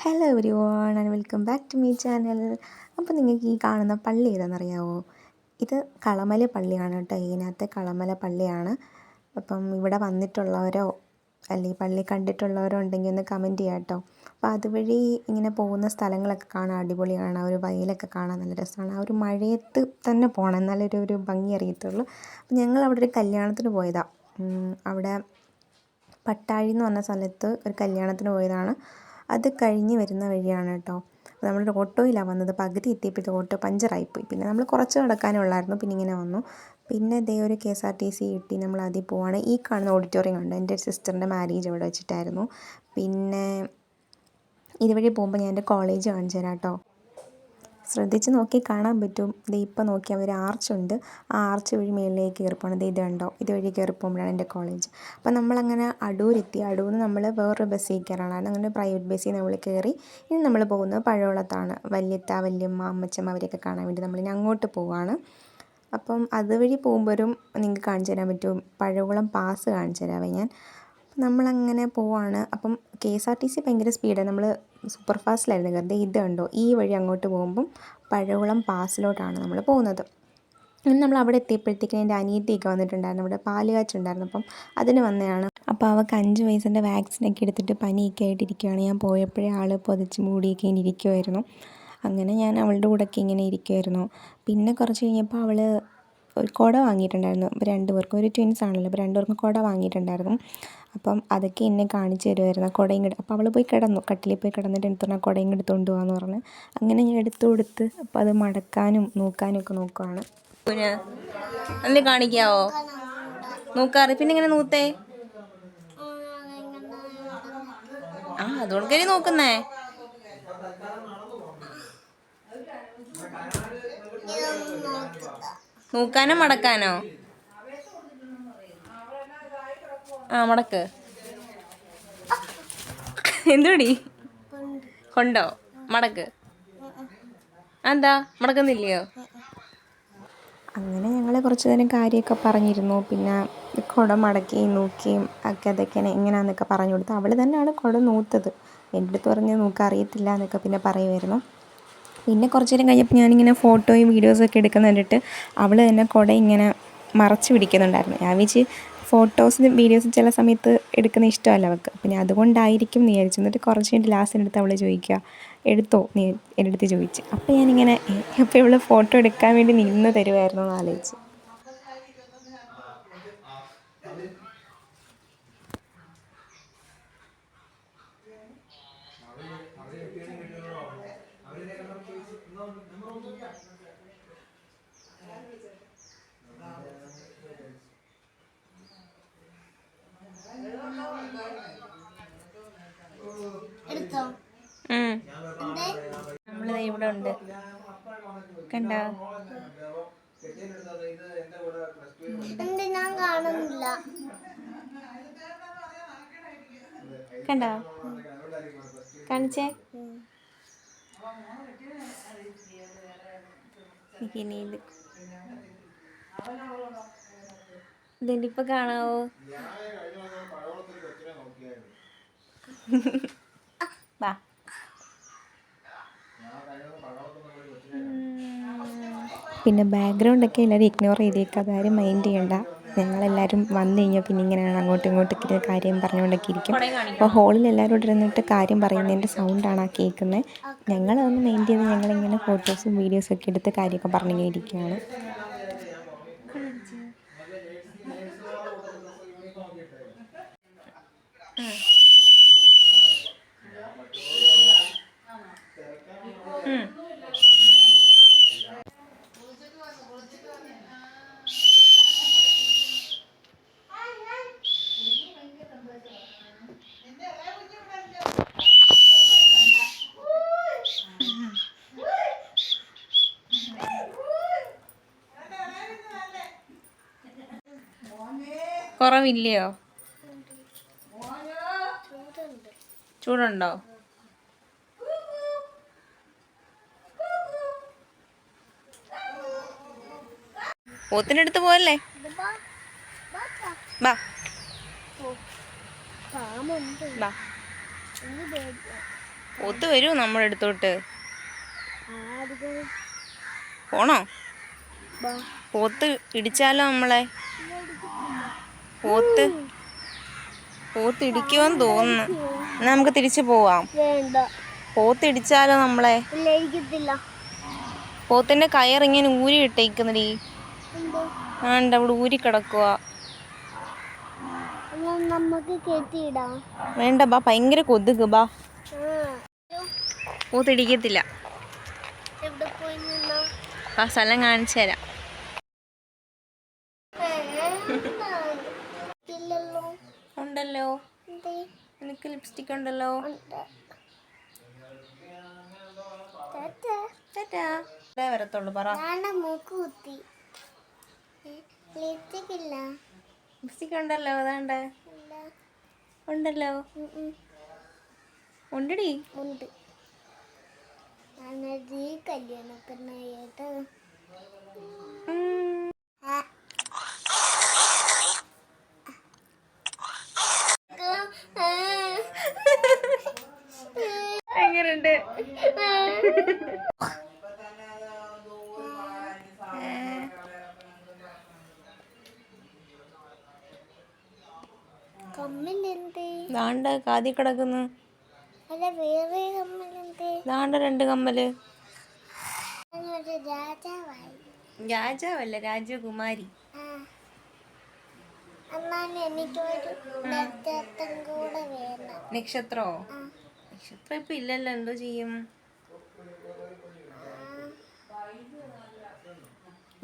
Hello everyone and welcome back to my channel. അപ്പോൾ നിങ്ങൾക്ക് ഈ കാണുന്ന പള്ളി ഏതാണെന്നറിയാമോ? ഇത് കളമല പള്ളിയാണ് കേട്ടോ. ഇതിനകത്തെ കളമല പള്ളിയാണ്. അപ്പം ഇവിടെ വന്നിട്ടുള്ളവരോ അല്ലെങ്കിൽ പള്ളി കണ്ടിട്ടുള്ളവരോ ഉണ്ടെങ്കിൽ ഒന്ന് കമൻറ്റ് ചെയ്യാം കേട്ടോ. അപ്പോൾ അതുവഴി ഇങ്ങനെ പോകുന്ന സ്ഥലങ്ങളൊക്കെ കാണാൻ അടിപൊളിയാണ്. ആ ഒരു വയലൊക്കെ കാണാൻ നല്ല രസമാണ്. ആ ഒരു മഴയത്ത് തന്നെ പോകണം, എന്നാലൊരു ഭംഗി അറിയത്തുള്ളൂ. അപ്പം ഞങ്ങൾ അവിടെ ഒരു കല്യാണത്തിന് പോയതാണ്. അവിടെ പട്ടാഴി എന്ന് പറഞ്ഞ സ്ഥലത്ത് ഒരു കല്യാണത്തിന് പോയതാണ്. അത് കഴിഞ്ഞ് വരുന്ന വഴിയാണ് കേട്ടോ. നമ്മളുടെ ഓട്ടോയിലാണ് വന്നത്. പകുതി എത്തിയപ്പോഴത്തെ ഓട്ടോ പഞ്ചറായിപ്പോയി. പിന്നെ നമ്മൾ കുറച്ച് നടക്കാനേ ഉള്ളായിരുന്നു. പിന്നെ ഇങ്ങനെ വന്നു. പിന്നെ ദേ ഒരു KSRTC കിട്ടി. നമ്മൾ അതിൽ പോവാണ്. ഈ കാണുന്ന ഓഡിറ്റോറിയം കണ്ടു. എൻ്റെ സിസ്റ്ററിൻ്റെ മാരേജ് അവിടെ വെച്ചിട്ടായിരുന്നു. പിന്നെ ഇതുവഴി പോകുമ്പോൾ ഞാൻ എൻ്റെ കോളേജ് കാണിച്ചു തരാം കേട്ടോ. ശ്രദ്ധിച്ച് നോക്കി കാണാൻ പറ്റും. ദേ ഇപ്പം നോക്കിയാൽ ഒരു ആർച്ചുണ്ട്. ആ ആർച്ച് വഴി മേളിലേക്ക് കയറി പോകണം. ഇത് കണ്ടോ, ഇതുവഴി കയറി പോകുമ്പോഴാണ് എൻ്റെ കോളേജ്. അപ്പം നമ്മളങ്ങനെ അടൂരെത്തി. അടൂരിൽ നിന്ന് നമ്മൾ വേറൊരു ബസ്സിൽ കയറണം. അങ്ങനെ പ്രൈവറ്റ് ബസ്സിൽ നമ്മൾ കയറി. ഇനി നമ്മൾ പോകുന്നത് പഴവളത്താണ്. വല്യത്ത, വല്യമ്മ, അമ്മച്ചമ്മ അവരെയൊക്കെ കാണാൻ വേണ്ടി നമ്മളിനി അങ്ങോട്ട് പോവുകയാണ്. അപ്പം അതുവഴി പോകുമ്പോഴും നിങ്ങൾക്ക് കാണിച്ചു തരാൻ പറ്റും. പഴകുളം പാസ് കാണിച്ചു തരാമേ ഞാൻ. നമ്മളങ്ങനെ പോവാണ്. അപ്പം KSRTC ഭയങ്കര സ്പീഡാണ്. നമ്മൾ സൂപ്പർ ഫാസ്റ്റിലായിരുന്നു കയറുന്നത്. ഇത് കണ്ടോ, ഈ വഴി അങ്ങോട്ട് പോകുമ്പം പഴകുളം പാസിലോട്ടാണ് നമ്മൾ പോകുന്നത്. നമ്മൾ അവിടെ എത്തിയപ്പോഴത്തേക്കും എൻ്റെ അനിയത്തിയൊക്കെ വന്നിട്ടുണ്ടായിരുന്നു. അവിടെ പാല് കാച്ചുണ്ടായിരുന്നു. അപ്പം അതിന് വന്നതാണ്. അപ്പോൾ അവൾക്ക് 5 വയസ്സിൻ്റെ വാക്സിനൊക്കെ എടുത്തിട്ട് പനിയൊക്കെ ആയിട്ടിരിക്കുകയാണ്. ഞാൻ പോയപ്പോഴേ ആൾ പൊതിച്ച് മൂടിയൊക്കെ ഇങ്ങനെ ഇരിക്കുമായിരുന്നു. അങ്ങനെ ഞാൻ അവളുടെ കൂടെയൊക്കെ ഇങ്ങനെ ഇരിക്കുമായിരുന്നു. പിന്നെ കുറച്ച് കഴിഞ്ഞപ്പോൾ അവൾ ഒരു കുട വാങ്ങിയിട്ടുണ്ടായിരുന്നു. അപ്പോൾ 2 പേർക്കും, ഒരു ട്വിൻസ് ആണല്ലോ, അപ്പോൾ 2 പേർക്കും കുട വാങ്ങിയിട്ടുണ്ടായിരുന്നു. അപ്പം അതൊക്കെ എന്നെ കാണിച്ചു തരുമായിരുന്നു. കുടയും കിട്ടും. അപ്പോൾ അവൾ പോയി കിടന്നു, കട്ടിലിൽ പോയി കിടന്നിട്ട് എനിക്ക് പറഞ്ഞാൽ കുടയും എടുത്തുകൊണ്ട് പോകാമെന്ന് പറഞ്ഞ് അങ്ങനെ ഞാൻ എടുത്തു കൊടുത്ത്. അപ്പോൾ അത് മടക്കാനും നോക്കാനും ഒക്കെ നോക്കുവാണ്. പിന്നെ അല്ലേ കാണിക്കാവോ? നോക്കാറ് പിന്നെ ഇങ്ങനെ നൂത്തേ. ആ അതുകൊണ്ട് നോക്കുന്നേ. നോക്കാനോ മടക്കാനോ? ആ മടക്ക്. എന്തുടി കൊണ്ടോ? മടക്ക്. എന്താ മടക്കുന്നില്ലയോ? അങ്ങനെ ഞങ്ങൾ കുറച്ച് നേരം കാര്യമൊക്കെ പറഞ്ഞിരുന്നു. പിന്നെ കുട മടക്കുകയും നോക്കുകയും ഒക്കെ അതൊക്കെ എങ്ങനെയാണെന്നൊക്കെ പറഞ്ഞു കൊടുത്തു. അവൾ തന്നെയാണ് കുട നൂത്തത്. എൻ്റെ അടുത്ത് പറഞ്ഞ് നോക്കാൻ അറിയത്തില്ല എന്നൊക്കെ പിന്നെ പറയുമായിരുന്നു. പിന്നെ കുറച്ച് നേരം കഴിഞ്ഞപ്പോൾ ഞാനിങ്ങനെ ഫോട്ടോയും വീഡിയോസൊക്കെ എടുക്കുന്ന കണ്ടിട്ട് അവൾ തന്നെ കുട ഇങ്ങനെ മറച്ച് പിടിക്കുന്നുണ്ടായിരുന്നു. ഞാൻ വിചാരിച്ച് ഫോട്ടോസും വീഡിയോസും ചില സമയത്ത് എടുക്കുന്ന ഇഷ്ടമല്ല അവൾക്ക്. പിന്നെ അതുകൊണ്ടായിരിക്കും എന്ന് വിചാരിച്ചു. എന്നിട്ട് കുറച്ച് കഴിഞ്ഞിട്ട് ലാസ്റ്റിൻ്റെ അടുത്ത് അവൾ ചോദിക്കുക, എടുത്തോ നീ എൻ്റെ അടുത്ത് ചോദിച്ചു. അപ്പോൾ ഞാനിങ്ങനെ അപ്പോൾ ഇവൾ ഫോട്ടോ എടുക്കാൻ വേണ്ടി നിന്ന് തരുമായിരുന്നു എന്ന് ആലോചിച്ച്. നമ്മളിതാ ഇവിടെ ഉണ്ട്, കണ്ടോ? ഞാൻ കാണുന്നില്ല, കണ്ടോ? കാണിച്ചേ. ഇതിൻ്റെ ഇപ്പൊ കാണാവോ? വാ. പിന്നെ ബാക്ക്ഗ്രൗണ്ടൊക്കെ എല്ലാവരും ഇഗ്നോർ ചെയ്തേക്കുക, അതാരും മൈൻഡ് ചെയ്യണ്ട. ഞങ്ങളെല്ലാവരും വന്നു കഴിഞ്ഞാൽ പിന്നെ ഇങ്ങനെയാണ് അങ്ങോട്ടും ഇങ്ങോട്ടൊക്കെ കാര്യം പറഞ്ഞുകൊണ്ടൊക്കെ ഇരിക്കും. അപ്പോൾ ഹോളിൽ എല്ലാവരും ഇവിടെ ഇരുന്നിട്ട് കാര്യം പറയുന്നതിൻ്റെ സൗണ്ടാണ് ആ കേൾക്കുന്നത്. ഞങ്ങളതൊന്ന് മൈൻഡ് ചെയ്ത് ഞങ്ങളിങ്ങനെ ഫോട്ടോസും വീഡിയോസും ഒക്കെ എടുത്ത് കാര്യമൊക്കെ പറഞ്ഞിങ്ങനെ ഇരിക്കുകയാണ്. കുറവില്ലയോ? ചൂടുണ്ടോ? പോത്തിൻ്റെ അടുത്ത് പോയല്ലേ? ബാ ബാ. പോത്ത് വരുമോ നമ്മുടെ അടുത്തോട്ട്? പോണോ? പോത്ത് ഇടിച്ചാലോ നമ്മളെ? പോത്ത് ഇടിക്കുമെന്ന് തോന്നുന്നു. എന്നാ നമുക്ക് തിരിച്ചു പോവാം. പോത്ത് ഇടിച്ചാലോ നമ്മളെ? പോത്തിന്റെ കയറിങ്ങനെ ഊരി ഇട്ടേക്കുന്നടി. ആണ്ട് അവിടെ ഊരി കിടക്കുക. വേണ്ട ബാ, ഭയങ്കര കൊതുക്. ബാ, പോത്ത് ഇടിക്കത്തില്ല. ആ സ്ഥലം കാണിച്ചു തരാം. ഉണ്ടല്ലോ, എനിക്ക് ലിപ്സ്റ്റിക് ഉണ്ടല്ലോ. വരത്തുള്ളൂ പറ. ലിപ്സ്റ്റിക് ഉണ്ടല്ലോ, അതാണ്ട് ഉണ്ടല്ലോ. ഉണ്ടടി. എങ്ങനുണ്ട്? ദാണ്ട കാതി കിടക്കുന്നു. ദാണ്ട 2 കമ്മല്. രാജാവല്ല, രാജകുമാരി. നക്ഷത്രോ? നക്ഷത്രം ഇപ്പൊ ഇല്ലല്ലോ, എന്തോ ചെയ്യും?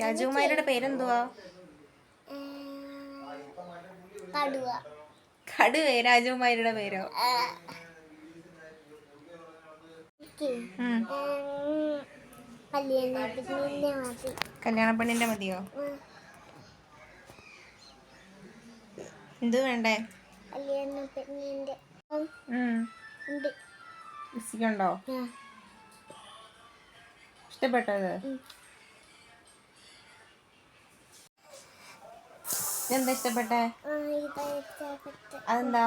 രാജകുമാരിയുടെ പേരെന്തുവാ? കടുവേ രാജകുമാരിയുടെ പേരോ? കല്യാണ പെണ്ണിന്റെ മതിയോ? എന്ത് വേണ്ടേ? ണ്ടോ? ഇഷ്ടപ്പെട്ടത്? എന്താ ഇഷ്ടപ്പെട്ടെ? അതെന്താ?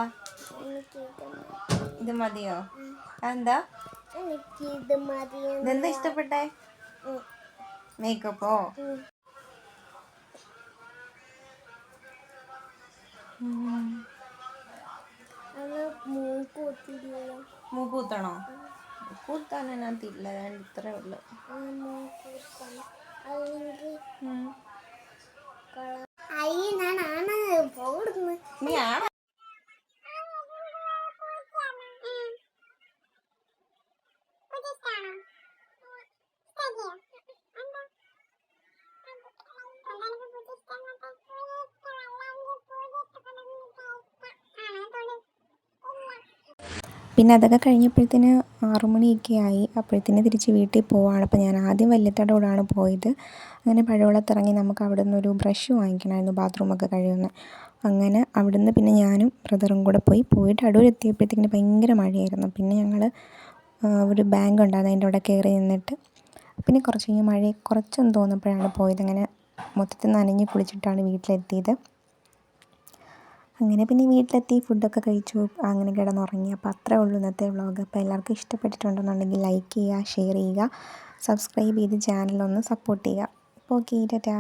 ഇത് മതിയോ? അതെന്താ? ഇതെന്താ ഇഷ്ടപ്പെട്ടെ? മേക്കപ്പോ? മൂക്കൂത്തണോ? മൂക്കൂത്താൻ അതിനകത്തില്ല, ഞാൻ ഇത്രേ ഉള്ളു. നീ ആണ? പിന്നെ അതൊക്കെ കഴിഞ്ഞപ്പോഴത്തേന് 6 മണിയൊക്കെ ആയി. അപ്പോഴത്തേന് തിരിച്ച് വീട്ടിൽ പോവാണ്. അപ്പോൾ ഞാൻ ആദ്യം വല്യത്തടോടാണ് പോയത്. അങ്ങനെ പഴവളത്തിറങ്ങി നമുക്ക് അവിടെ നിന്നൊരു ബ്രഷ് വാങ്ങിക്കണമായിരുന്നു, ബാത്റൂമൊക്കെ കഴുകുന്നത്. അങ്ങനെ അവിടുന്ന് പിന്നെ ഞാനും ബ്രദറും കൂടെ പോയിട്ട് അടൂർ എത്തിയപ്പോഴത്തേക്കിന് ഭയങ്കര മഴയായിരുന്നു. പിന്നെ ഞങ്ങൾ ഒരു ബാങ്ക് ഉണ്ടായിരുന്നു, അതിൻ്റെ അവിടെ കയറി നിന്നിട്ട് പിന്നെ കുറച്ച് കഴിഞ്ഞ് മഴ കുറച്ചൊന്ന് തോന്നപ്പോഴാണ് പോയത്. അങ്ങനെ മൊത്തത്തിൽ നനഞ്ഞ് കുളിച്ചിട്ടാണ് വീട്ടിലെത്തിയത്. അങ്ങനെ പിന്നെ വീട്ടിലെത്തി ഫുഡൊക്കെ കഴിച്ചു, അങ്ങനെ കിടന്നുറങ്ങി. അപ്പോൾ അത്രേ ഉള്ളൂ ഇന്നത്തെ വ്ളോഗ്. അപ്പോൾ എല്ലാവർക്കും ഇഷ്ടപ്പെട്ടിട്ടുണ്ടെന്നുണ്ടെങ്കിൽ ലൈക്ക് ചെയ്യുക, ഷെയർ ചെയ്യുക, സബ്സ്ക്രൈബ് ചെയ്ത് ചാനലൊന്ന് സപ്പോർട്ട് ചെയ്യുക. അപ്പോൾ ഓക്കെ, ടാറ്റാ.